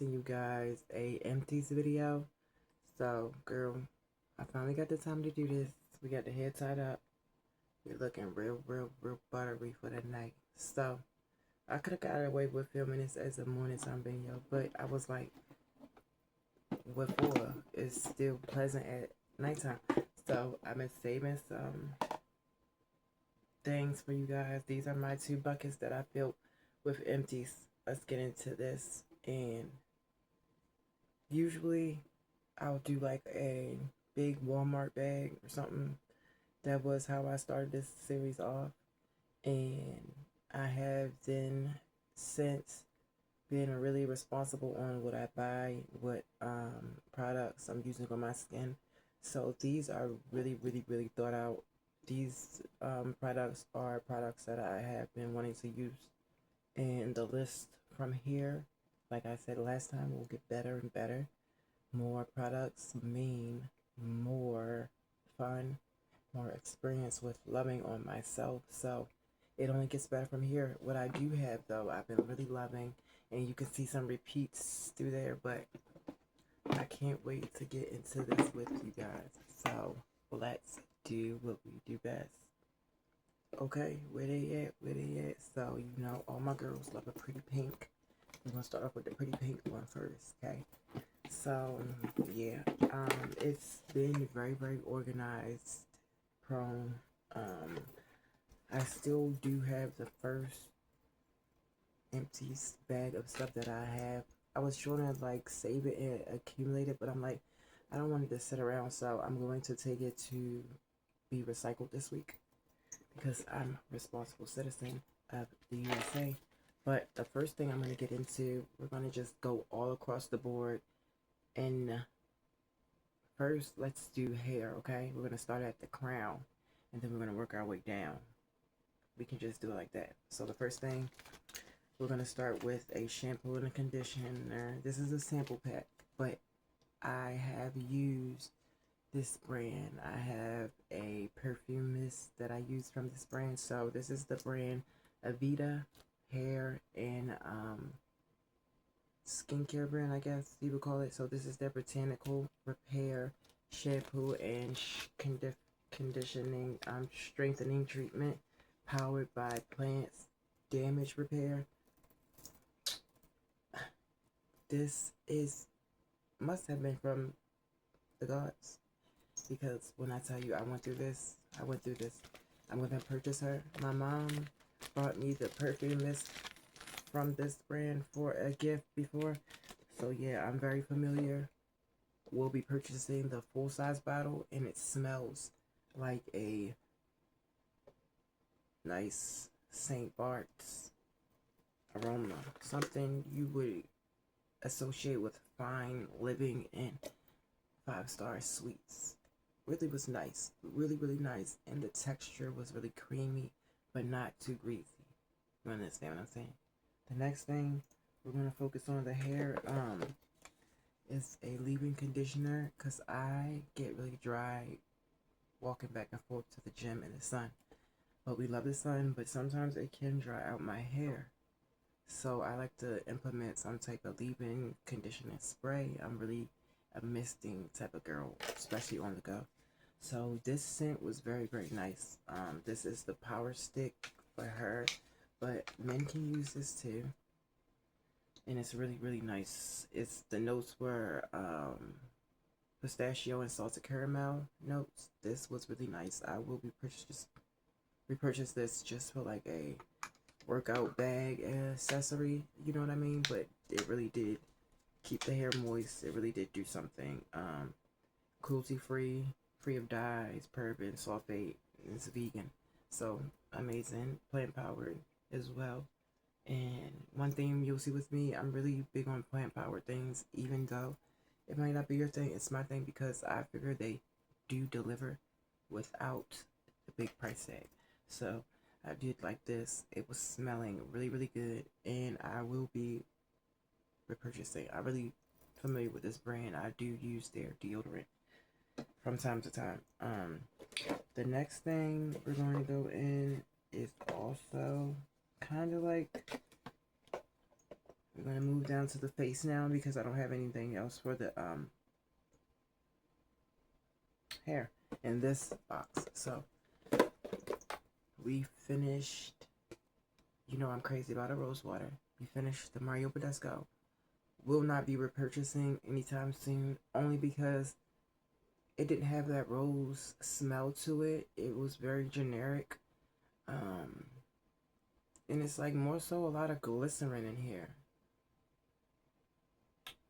releasing you guys a Empties video. So, girl, I finally got the time to do this. We got the hair tied up. We're looking real buttery for the night. So, I could have got away with filming this as a morning time video, but I was like, what for? It's still pleasant at nighttime. So, I've been saving some things for you guys. These are my two buckets that I filled with empties. Let's get into this. And usually I'll do like a big Walmart bag or something. That was how I started this series off. And I have then since been really responsible on what I buy, what products I'm using on my skin. So these are really thought out. These products are products that I have been wanting to use. And the list from here, like I said last time, will get better and better. More products mean more fun, more experience with loving on myself. So it only gets better from here. What I do have though, I've been really loving, and you can see some repeats through there, but I can't wait to get into this with you guys. So let's do what we do best. Okay, where they at? Where they at? So, you know, all my girls love a pretty pink. We're gonna start off with the pretty pink one first, okay? So, yeah, it's been very organized, prone. Um, I still do have the first empty bag of stuff that I have. I was trying to like save it and accumulate it, but I'm like, I don't want it to sit around, so I'm going to take it to be recycled this week because I'm a responsible citizen of the USA. But the first thing I'm going to get into, we're going to just go all across the board. And first, let's do hair, okay? We're going to start at the crown, and then we're going to work our way down. We can just do it like that. So the first thing, we're going to start with a shampoo and a conditioner. This is a sample pack, but I have used this brand. I have a perfume mist that I use from this brand. So this is the brand Avita Hair and skincare brand, I guess you would call it. So this is their botanical repair shampoo and conditioning strengthening treatment powered by plants damage repair. This is must have been from the gods, because when I tell you I went through this, I'm gonna purchase her. My mom bought me the perfume mist from this brand for a gift before, so yeah, I'm very familiar. We'll be purchasing the full size bottle, and it smells like a nice St. Bart's aroma, something you would associate with fine living and 5-star suites. Really was nice, really nice, and the texture was really creamy, but not too greasy. You understand what I'm saying? The next thing we're gonna focus on the hair is a leave-in conditioner, because I get really dry walking back and forth to the gym in the sun. But we love the sun, but sometimes it can dry out my hair. So I like to implement some type of leave-in conditioning spray. I'm really a misting type of girl, especially on the go. So this scent was very nice. This is the power stick for her, but men can use this too. And it's really nice. It's the notes were pistachio and salted caramel notes. This was really nice. I will be repurchase this just for like a workout bag accessory. You know what I mean? But it really did keep the hair moist. It really did do something. Cruelty free, free of dyes, paraben, sulfate. It's vegan, so amazing. Plant powered as well. And one thing you'll see with me, I'm really big on plant powered things, even though it might not be your thing. It's my thing because I figure they do deliver without the big price tag. So I did like this. It was smelling really good, and I will be repurchasing. I'm really familiar with this brand. I do use their deodorant from time to time. The next thing we're going to go in is also kind of like We're going to move down to the face now because I don't have anything else for the hair in this box. So we finished, you know I'm crazy about a rose water. We finished the Mario Badescu. Will not be repurchasing anytime soon, only because it didn't have that rose smell to it. It was very generic. And it's like more so a lot of glycerin in here.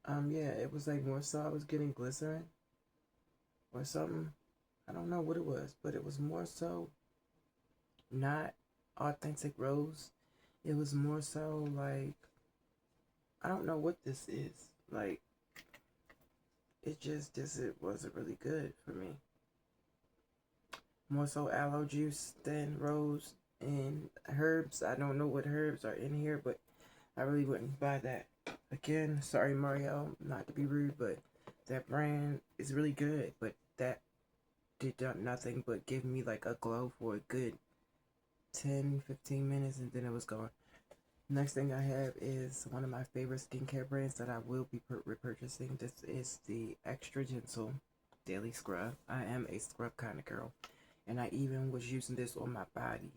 Yeah, it was like more so I was getting glycerin or something. I don't know what it was, but it was more so not authentic rose. It was more so like, I don't know what this is. Like, it wasn't really good for me. More so aloe juice than rose and herbs. I don't know what herbs are in here, but I really wouldn't buy that. Again, sorry Mario, not to be rude, but that brand is really good, but that did nothing but give me like a glow for a good 10-15 minutes and then it was gone. Next thing I have is one of my favorite skincare brands that I will be repurchasing. This is the Extra Gentle Daily Scrub. I am a scrub kind of girl, and I even was using this on my body.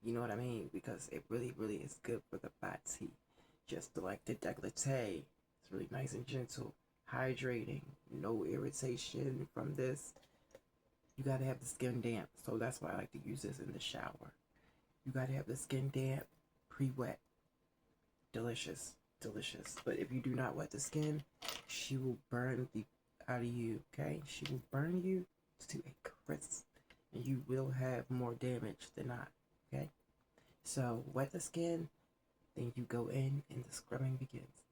You know what I mean? Because it really, really is good for the body. Just like the décolleté. It's really nice and gentle, hydrating, no irritation from this. You gotta have the skin damp, so that's why I like to use this in the shower. You gotta have the skin damp, pre-wet. Delicious, delicious. But if you do not wet the skin, she will burn the out of you. Okay, she will burn you to a crisp, and you will have more damage than not. Okay, so wet the skin, then you go in, and the scrubbing begins.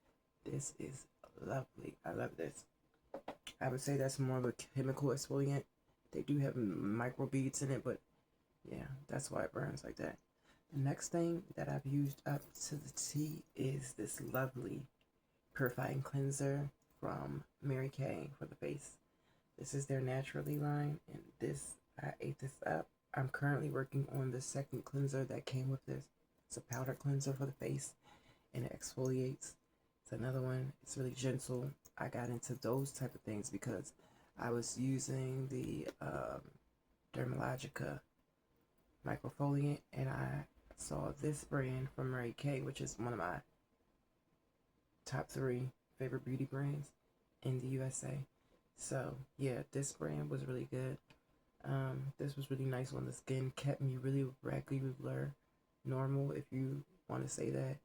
This is lovely. I love this. I would say that's more of a chemical exfoliant. They do have microbeads in it, but yeah, that's why it burns like that. The next thing that I've used up to the T is this lovely purifying cleanser from Mary Kay for the face. This is their Naturally line, and this, I ate this up. I'm currently working on the second cleanser that came with this. It's a powder cleanser for the face, and it exfoliates. It's another one. It's really gentle. I got into those type of things because I was using the Dermalogica microfoliant, and I saw this brand from Mary Kay, which is one of my top 3 favorite beauty brands in the USA. So yeah, this brand was really good. This was really nice on the skin, kept me really regular, normal if you want to say that.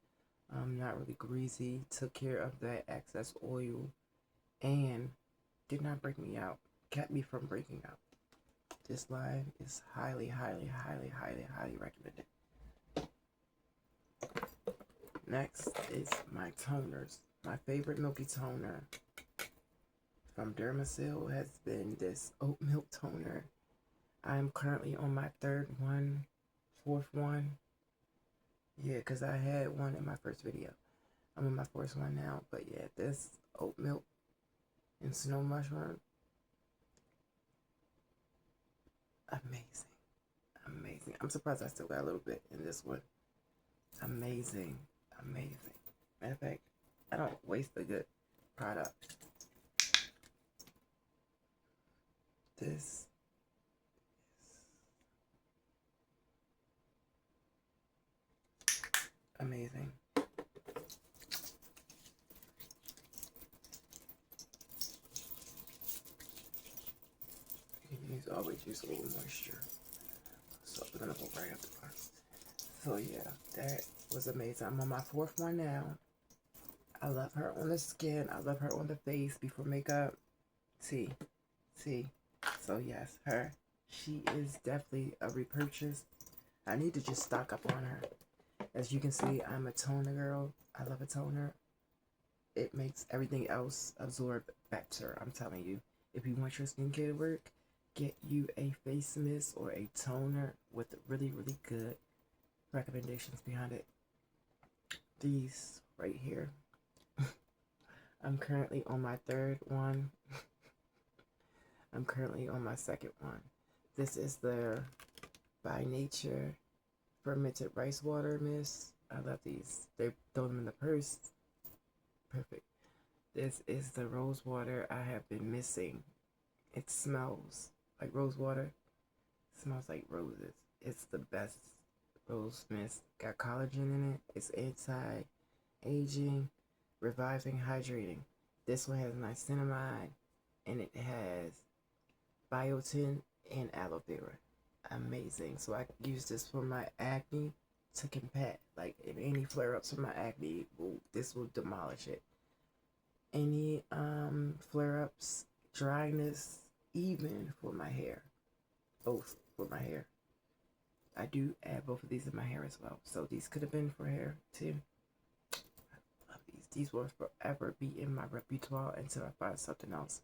Not really greasy, took care of that excess oil, and did not break me out, kept me from breaking out. This line is highly, highly, highly, highly, highly recommended. Next is my toners. My favorite milky toner from Dermasil has been this oat milk toner. I'm currently on my 3rd one, 4th one. Yeah, because I had one in my first video. I'm on my 4th one now. But yeah, this oat milk and snow mushroom. Amazing. Amazing. I'm surprised I still got a little bit in this one. Amazing. Amazing. Matter of fact, I don't waste a good product. This is amazing. You can always use a little moisture. So we're gonna go right up the front. So yeah, that was amazing. I'm on my 4th one now. I love her on the skin. I love her on the face before makeup. See. So yes, her. She is definitely a repurchase. I need to just stock up on her. As you can see, I'm a toner girl. I love a toner. It makes everything else absorb better. I'm telling you. If you want your skincare to work, get you a face mist or a toner with really, really good recommendations behind it. These right here. I'm currently on my 3rd one. I'm currently on my 2nd one. This is their By Nature fermented rice water mist. I love these. They throw them in the purse. Perfect. This is the rose water I have been missing. It smells like rose water. It smells like roses. It's the best rose mist. Got collagen in it. It's anti-aging, reviving, hydrating. This one has niacinamide, and it has biotin and aloe vera. Amazing. So I use this for my acne to combat, like, if any flare-ups of my acne, this will demolish it. Any flare-ups, dryness, even for my hair, both for my hair. I do add both of these in my hair as well. So these could have been for hair too. I love these. These will forever be in my repertoire until I find something else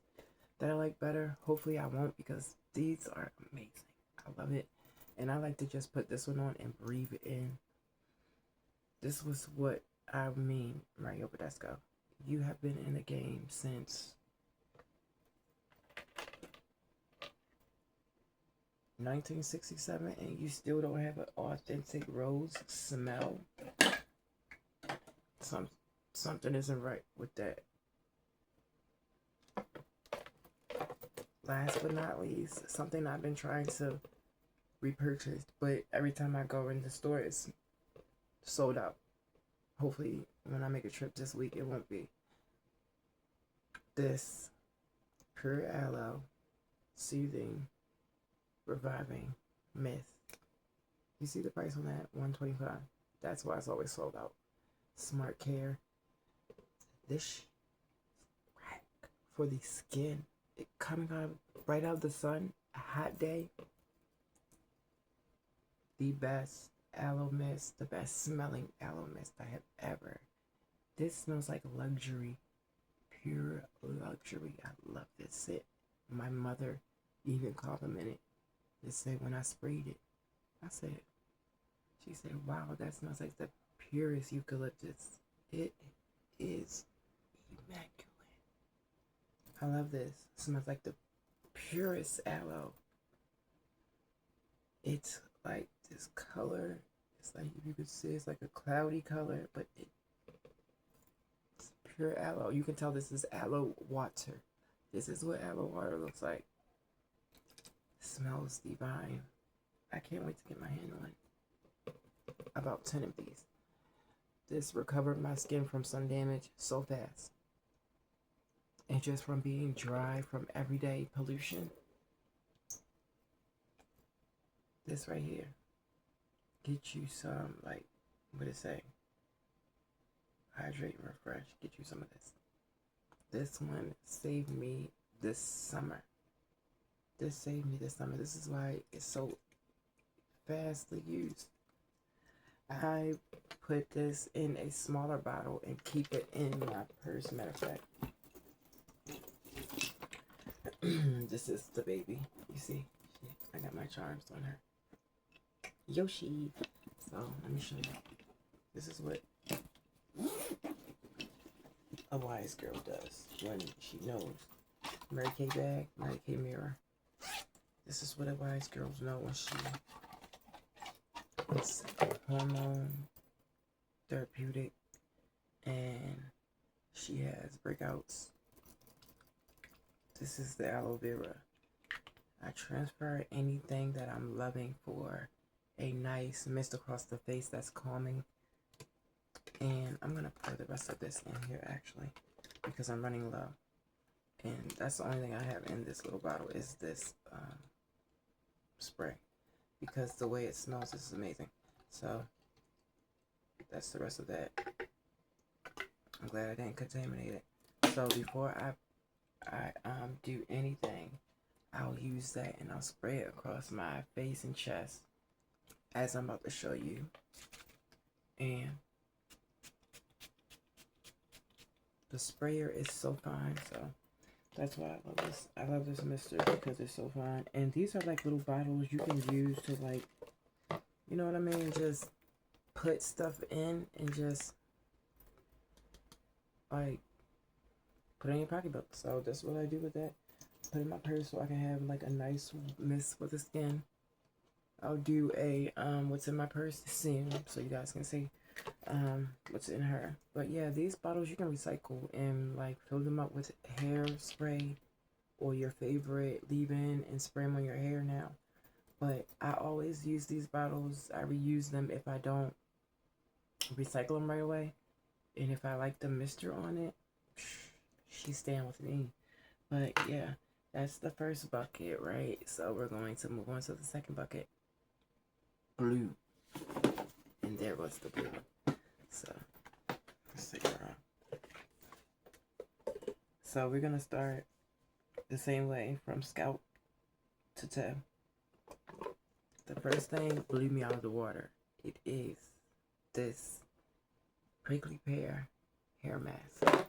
that I like better. Hopefully I won't, because these are amazing. I love it. And I like to just put this one on and breathe it in. This was what I mean, Mario Badesco. You have been in the game since 1967 and you still don't have an authentic rose smell. Something isn't right with that. Last but not least, something I've been trying to repurchase, but every time I go in the store, it's sold out. Hopefully, when I make a trip this week, it won't be. This Pure Aloe Soothing Reviving Mist. You see the price on that? $125. That's why it's always sold out. Smart Care. This rack for the skin. It coming out right out of the sun. A hot day. The best aloe mist. The best smelling aloe mist I have ever. This smells like luxury. Pure luxury. I love this scent. My mother even complimented it. They said when I sprayed it, she said, wow, that smells like the purest eucalyptus. It is immaculate. I love this. It smells like the purest aloe. It's like this color. It's like, if you could see, it's like a cloudy color, but it's pure aloe. You can tell this is aloe water. This is what aloe water looks like. It smells divine. I can't wait to get my hand on about 10 of these. This recovered my skin from sun damage so fast. And just from being dry from everyday pollution. This right here. Get you some, like, what it say? Hydrate and refresh. Get you some of this. This one saved me this summer. This saved me this summer. This is why it's so fastly used. I put this in a smaller bottle and keep it in my purse. Matter of fact, this is the baby. You see, I got my charms on her. Yoshi. So let me show you. This is what a wise girl does when she knows. Mary Kay bag, Mary Kay mirror. This is what a wise girl knows when she. It's hormone therapeutic, and she has breakouts. This is the aloe vera. I transfer anything that I'm loving for a nice mist across the face that's calming. And I'm gonna pour the rest of this in here actually, because I'm running low. And that's the only thing I have in this little bottle is this spray, because the way it smells is amazing. So that's the rest of that. I'm glad I didn't contaminate it. So before I do anything, I'll use that and I'll spray it across my face and chest as I'm about to show you. And the sprayer is so fine, so that's why I love this. I love this mister because it's so fine. And these are like little bottles you can use to, like, you know what I mean? Just put stuff in and just, like, put it in your pocketbook. So that's what I do with that. Put it in my purse so I can have, like, a nice mist for the skin. I'll do a, what's in my purse? Serum, so you guys can see. what's in her. But yeah, these bottles you can recycle and like fill them up with hairspray or your favorite leave-in and spray them on your hair now. But I always use these bottles. I reuse them if I don't recycle them right away. And if I like the mister on it, she's staying with me. But yeah, that's the first bucket, right? So we're going to move on to the second bucket. Blue. And there was the blue. So, let's see. So we're going to start the same way from scalp to toe. The first thing blew me out of the water. It is this prickly pear hair mask. Oh,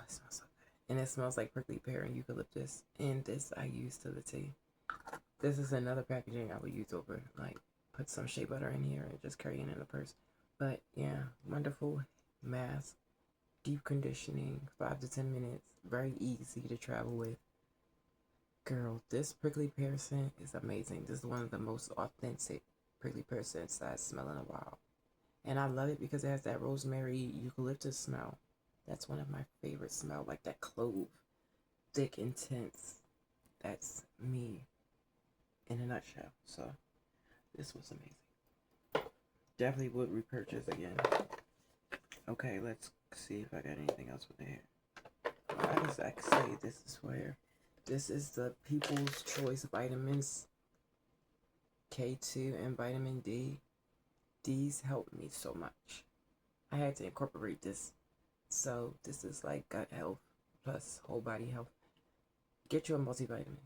it smells so good. And it smells like prickly pear and eucalyptus. And this I use to the T. This is another packaging I would use over, like, put some shea butter in here and just carry it in a purse. But yeah, wonderful mask. Deep conditioning, 5 to 10 minutes. Very easy to travel with. Girl, this prickly pear scent is amazing. This is one of the most authentic prickly pear scents I've smelled in a while. And I love it because it has that rosemary eucalyptus smell. That's one of my favorite smells, like that clove. Thick, intense. That's me in a nutshell. So, this was amazing. Definitely would repurchase again. Okay, let's see if I got anything else with the hair. I guess I could say this is where. This is the People's Choice Vitamins K2 and Vitamin D. These helped me so much. I had to incorporate this. So this is like gut health plus whole body health. Get you a multivitamin.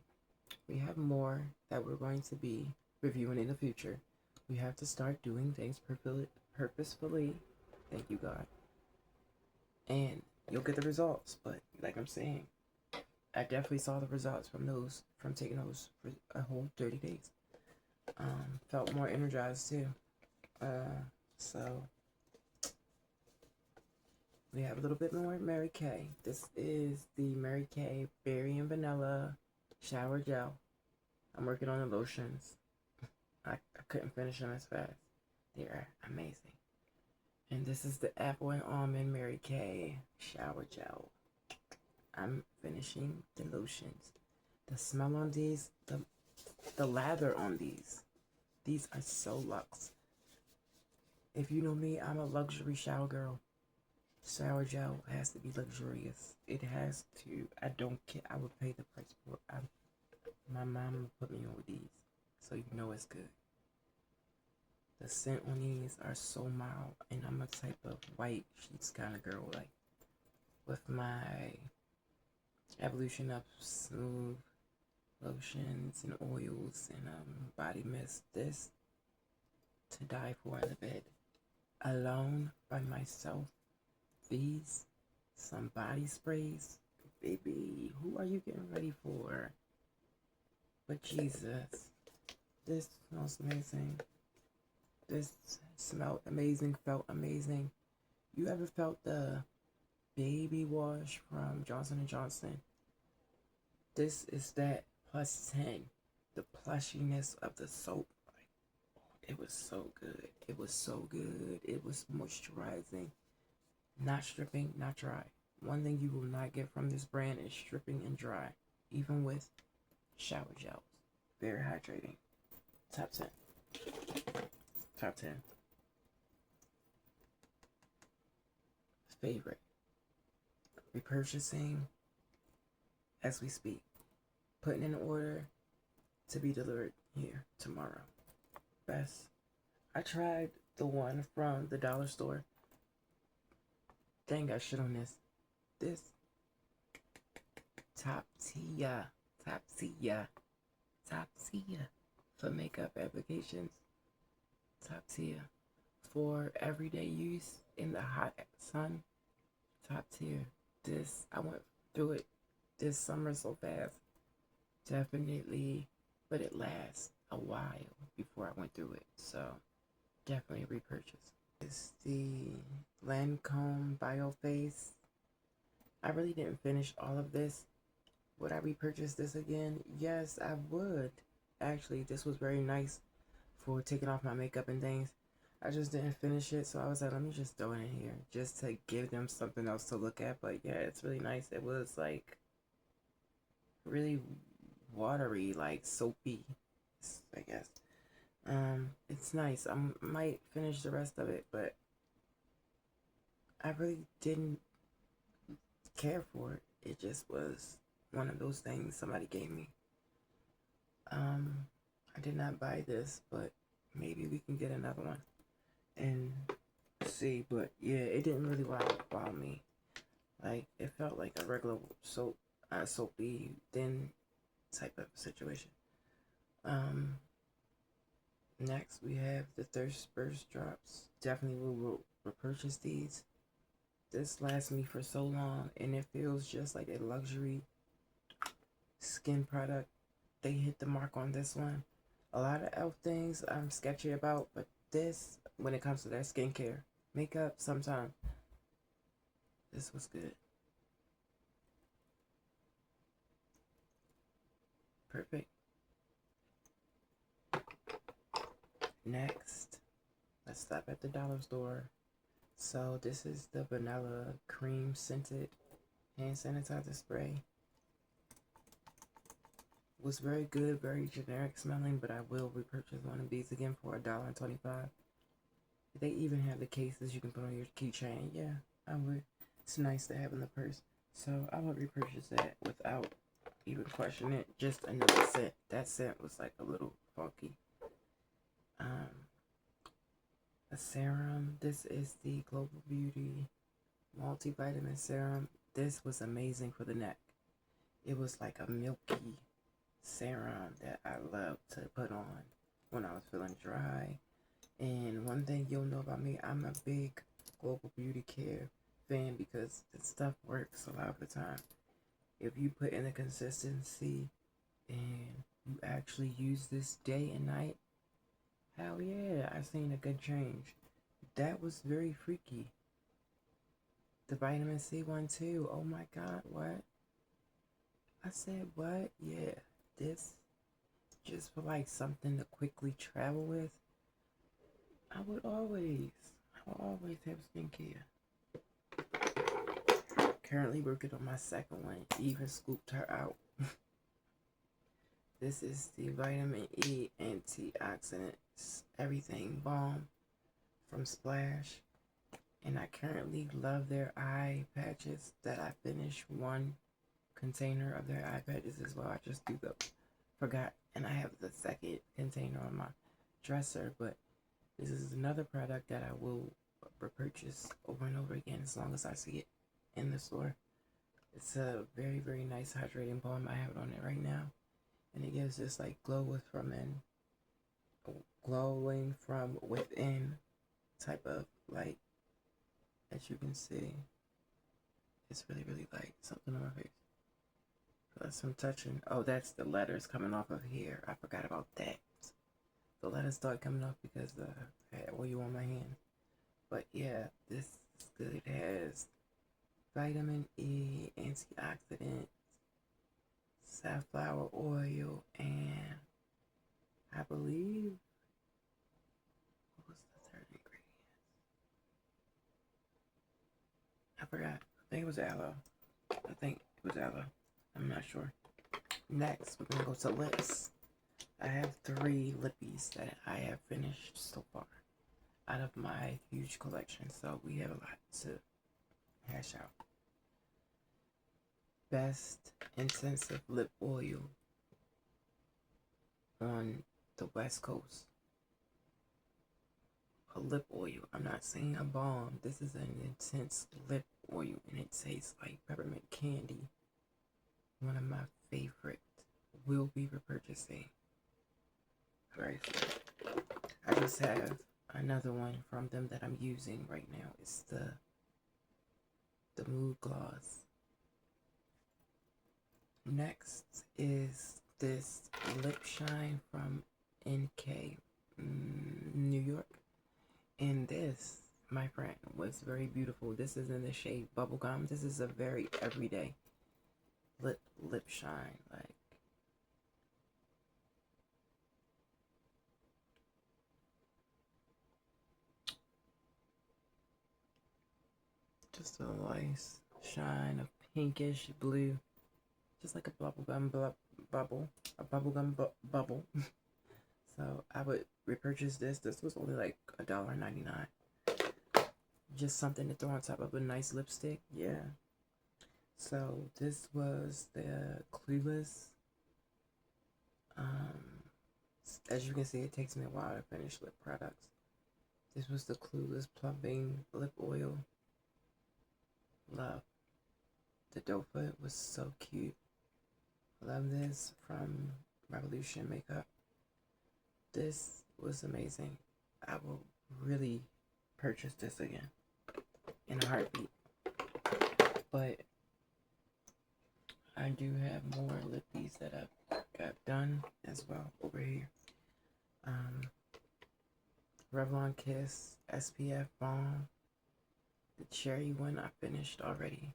We have more that we're going to be reviewing in the future. We have to start doing things purposefully. Thank you, God. And you'll get the results. But like I'm saying, I definitely saw the results from taking those for a whole 30 days. Felt more energized too. So we have a little bit more Mary Kay. This is the Mary Kay Berry and Vanilla Shower Gel. I'm working on the lotions. I couldn't finish them as fast. They are amazing. And this is the Apple and Almond Mary Kay Shower Gel. I'm finishing the lotions. The smell on these, the lather on these are so luxe. If you know me, I'm a luxury shower girl. Shower gel has to be luxurious. It has to. I don't care. I would pay the price for it. My mom put me on with these, so you know it's good. The scent on these are so mild, and I'm a type of white sheets kind of girl. Like with my evolution of smooth lotions and oils and body mist, this to die for in the bed. Alone by myself, these, some body sprays, baby, who are you getting ready for? But Jesus, this smells amazing. This smelled amazing, felt amazing. You ever felt the baby wash from Johnson & Johnson? This is that plus 10. The plushiness of the soap. It was so good. It was so good. It was moisturizing. Not stripping, not dry. One thing you will not get from this brand is stripping and dry. Even with shower gels. Very hydrating. Top 10. Top 10. Favorite. Repurchasing as we speak. Putting in order to be delivered here tomorrow. Best. I tried the one from the dollar store. Dang, I shit on this. This top tier for makeup applications. Top tier for everyday use in the hot sun. Top tier. This I went through it this summer so fast. Definitely, but it lasts a while before I went through it, so definitely repurchase. It's the Lancome Bio Face. I really didn't finish all of this. Would I repurchase this again? Yes, I would. Actually, this was very nice for taking off my makeup and things. I just didn't finish it, so I was like, let me just throw it in here just to give them something else to look at. But yeah, it's really nice. It was like really watery, like soapy, I guess. It's nice. I might finish the rest of it, but I really didn't care for it. It just was one of those things somebody gave me. Um, I did not buy this, but maybe we can get another one and see. But yeah, it didn't really wow me. Like it felt like a regular soapy thin type of situation. Um, Next we have the Thirst Burst drops. Definitely will repurchase these. This lasts me for so long, and it feels just like a luxury skin product. They hit the mark on this one. A lot of elf things I'm sketchy about, but this, when it comes to their skincare, makeup, sometimes this was good. Perfect. Next, let's stop at the dollar store. So this is the vanilla cream scented hand sanitizer spray. Was very good, very generic smelling, but I will repurchase one of these again for $1.25. They even have the cases you can put on your keychain. Yeah, I would. It's nice to have in the purse. So I would repurchase that without even questioning it. Just another scent. That scent was like a little funky. Um, a serum. This is the Global Beauty multivitamin serum. This was amazing for the neck. It was like a milky serum that I love to put on when I was feeling dry. And one thing you'll know about me, I'm a big Global Beauty Care fan because the stuff works a lot of the time. If you put in the consistency and you actually use this day and night, hell yeah, I've seen a good change. That was very freaky. The vitamin C one too. Oh my god, what? I said what? Yeah, this just for like something to quickly travel with. I will always have skincare. Currently working on my second one. Even scooped her out. This is the vitamin E antioxidants everything balm from Splash. And I currently love their eye patches that I finished one container of their eye patches as well. I just forgot, and I have the second container on my dresser, but this is another product that I will repurchase over and over again as long as I see it in the store. It's a very, very nice hydrating balm. I have it on it right now, and it gives this like glowing from within type of light. As you can see, it's really, really light. Something on my face. That's some touching. Oh, that's the letters coming off of here. I forgot about that. The letters start coming off because I had oil on my hand. But yeah, this is good. It has vitamin E, antioxidants, safflower oil, and I believe, what was the third ingredient? I forgot. I think it was aloe. I think it was aloe. I'm not sure. Next, we're gonna go to lips. I have 3 lippies that I have finished so far out of my huge collection, so we have a lot to hash out. Best intensive lip oil on the West Coast. A lip oil. I'm not saying a balm. This is an intense lip oil, and it tastes like peppermint candy. One of my favorite. Will be repurchasing. Very soon. I just have another one from them that I'm using right now. It's the Mood Gloss. Next is this lip shine from NK, New York. And this, my friend, was very beautiful. This is in the shade Bubblegum. This is a very everyday lip shine. Like, Just a nice shine of pinkish blue, just like a bubblegum bubble, a bubble. So I would repurchase this. This was only like $1.99. Just something to throw on top of a nice lipstick. Yeah. So this was the Clueless. Um, as you can see, it takes me a while to finish lip products. This was the Clueless Plumping Lip Oil. Love. The doe foot was so cute. Love this from Revolution Makeup. This was amazing. I will really purchase this again in a heartbeat. But I do have more lippies that I've got done as well over here. Revlon Kiss SPF Balm. The cherry one I finished already.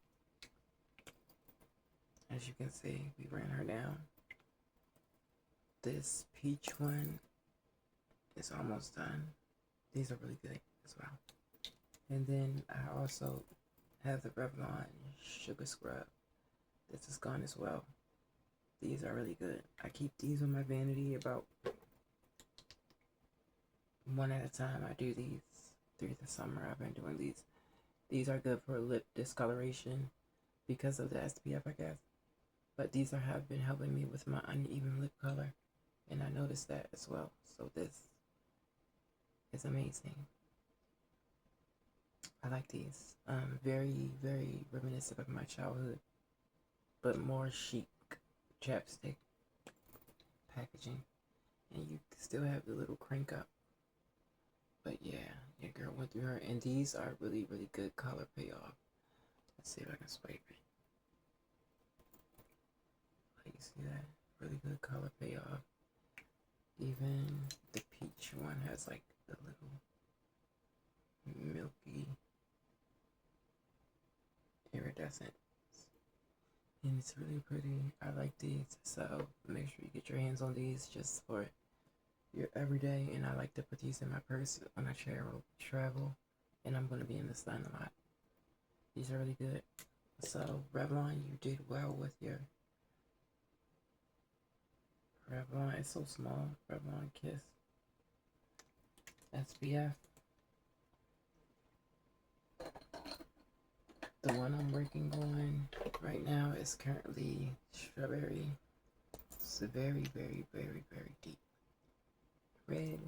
As you can see, we ran her down. This peach one is almost done. These are really good as well. And then I also have the Revlon Sugar Scrub. This is gone as well. These are really good. I keep these on my vanity about one at a time. I do these through the summer. I've been doing these. These are good for lip discoloration because of the SPF, I guess. But these have been helping me with my uneven lip color. And I noticed that as well. So this is amazing. I like these. Very, very reminiscent of my childhood. But more chic chapstick packaging. And you still have the little crank up. But yeah, your girl went through her. And these are really, really good color payoff. Let's see if I can swipe it. You see that? Really good color payoff. Even the peach one has like the little milky iridescent. And it's really pretty. I like these. So make sure you get your hands on these just for your everyday. And I like to put these in my purse when I travel. And I'm going to be in the sun a lot. These are really good. So Revlon, you did well with your Revlon. It's so small. Revlon Kiss SPF. The one I'm working on right now is currently strawberry. It's a very, very, very, very deep red.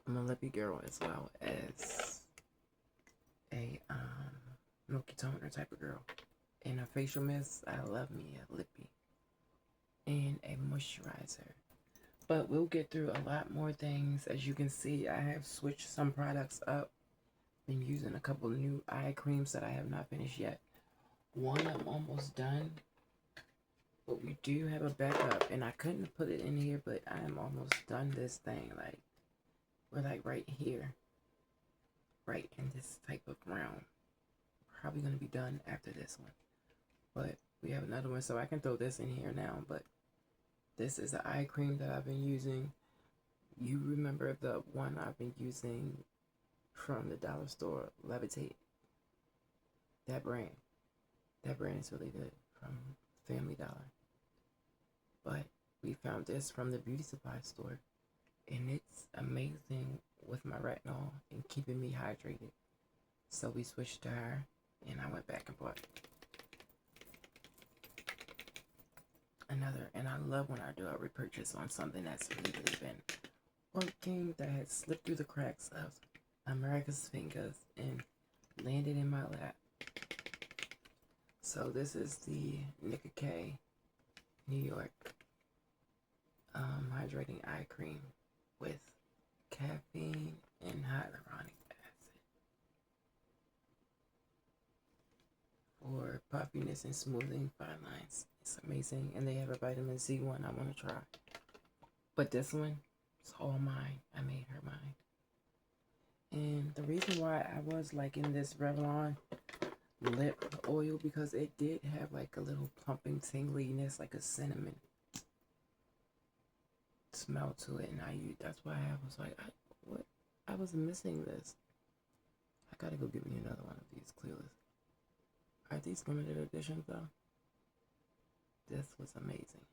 I'm a lippy girl as well as a milky toner type of girl. And a facial mist, I love me a lippy. And a moisturizer. But we'll get through a lot more things. As you can see, I have switched some products up. Been using a couple of new eye creams that I have not finished yet. One I'm almost done. But we do have a backup. And I couldn't put it in here, but I am almost done this thing. Like, we're like right here. Right in this type of round. Probably going to be done after this one. But we have another one, so I can throw this in here now. But this is the eye cream that I've been using. You remember the one I've been using from the dollar store, Levitate. That brand. That brand is really good from Family Dollar. But we found this from the beauty supply store. And it's amazing with my retinol and keeping me hydrated. So we switched to her and I went back and bought another. And I love when I do a repurchase on something that's really been working, that has slipped through the cracks of America's fingers and landed in my lap. So this is the Nicka K New York hydrating eye cream with caffeine and hyaluronic acid for puffiness and smoothing fine lines. It's amazing. And they have a vitamin C one I want to try. But this one, it's all mine. I made her mine. And the reason why I was liking this Revlon lip oil, because it did have like a little plumping tingliness, like a cinnamon. smell to it, and that's why I was like, what? I was missing this. I gotta go get me another one of these clearless. Are these limited editions though? This was amazing.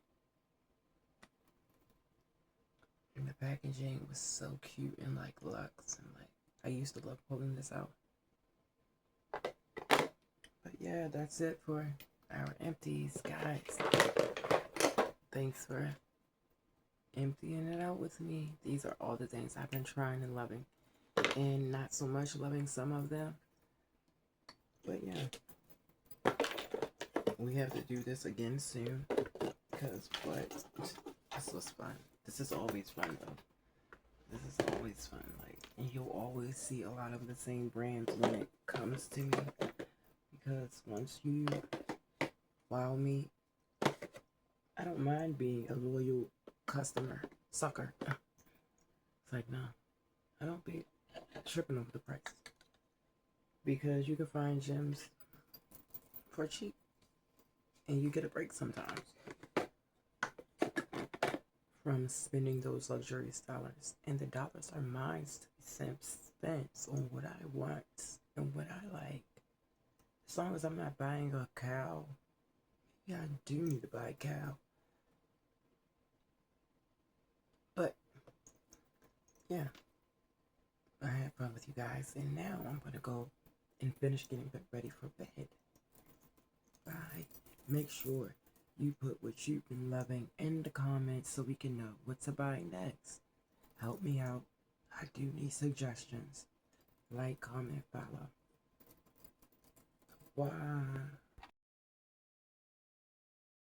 And the packaging was so cute and like luxe, and like I used to love pulling this out. But yeah, that's it for our empties, guys. Thanks for emptying it out with me. These are all the things I've been trying and loving, and not so much loving some of them. But yeah, we have to do this again soon, because what? This was fun. This is always fun though. This is always fun. Like, and you'll always see a lot of the same brands when it comes to me, because once you wow me, I don't mind being a loyal customer, sucker. It's like, no, I don't be tripping over the price, because you can find gems for cheap, and you get a break sometimes from spending those luxurious dollars, and the dollars are mine to be spent on what I want and what I like. As long as I'm not buying a cow, yeah, I do need to buy a cow. But yeah, I had fun with you guys, and now I'm gonna go and finish getting ready for bed. Bye. Make sure you put what you've been loving in the comments so we can know what to buy next. Help me out. I do need suggestions. Like, comment, follow. Bye.